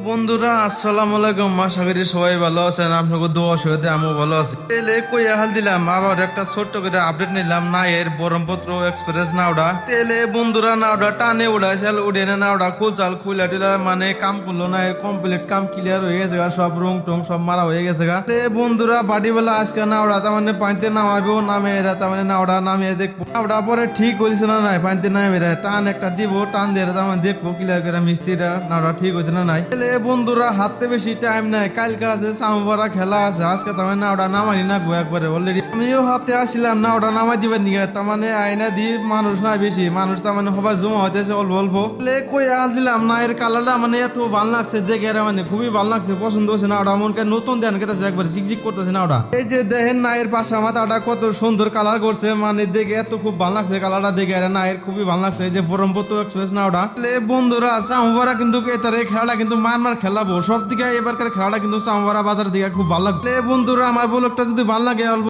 বন্ধুরা আসসালামু আলাইকুম, আশা করি সবাই ভালো আছেন। আপনাকে দোয়া সহিতে আমিও ভালো আছি। তেলে কইয়া হাল দিলাম, আবার একটা ছোট্ট করে আপডেট নিলাম নায়ের ব্রহ্মপুত্র এক্সপ্রেস নাওডা। তেলে বন্ধুরা নাওডা টানে উড়াইছিল, উড়ে না নাওডা খুলচাল খুলে টিলা মানে কাম করলো না, এর কমপ্লিট কাম ক্লিয়ার হয়ে গেছে গা, সব রং টং সব মারা হয়ে গেছে গা। বন্ধুরা বাড়ি বেলা আজকে নাওডা তার মানে পানিতে নামাবো, নামে এরা তার মানে নাওডা নামিয়ে দেখবো নাওডা পরে ঠিক হয়েছে না নাই, পানিতে নামে টান একটা দিব, টান দিয়ে তার মানে দেখবো ক্লিয়ার করে মিস্ত্রিরা নাওডা ঠিক হয়েছে না নাই। বন্ধুরা হাতে বেশি টাইম নাই, কালকে আছে সামবারা খেলা আছে, আজকে তার মানে নাওডা নামানি না গো একবারে অলরেডি। আমিও হাতে আসছিলাম নাওডা নামাই দিবার নিয়ে, তার মানে আয়না দি মানুষ নাই বেশি, মানুষ তার মানে সবাই জমা হইতেছে অল্প অল্প। কই আসছিলাম না এর কালারটা মানে এত ভালো লাগছে দেখে, মানে খুবই ভালো লাগছে, পছন্দ হচ্ছে নাওডা। মনকে নতুন দেন কেটেছে একবার ঝিকঝিক করতেছে নাওডা। এই যে দেখেন নায়ের পাশা মাথাটা কত সুন্দর কালার করছে, মানে দেখে এত খুব ভালো লাগছে কালারটা দেখে, আর নায়ের খুবই ভালো লাগছে। এই যে ব্রহ্মপুত্র এক্সপ্রেস নাওডা। বন্ধুরা সামবারা কিন্তু এটারে খেলাটা কিন্তু মারমার খেলাবো সব দিকে, এবারকার খেলাটা কিন্তু সামবারা বাজার দিকে খুব ভালো লাগবে। বন্ধুরা আমার ব্লগটা যদি ভালো লাগে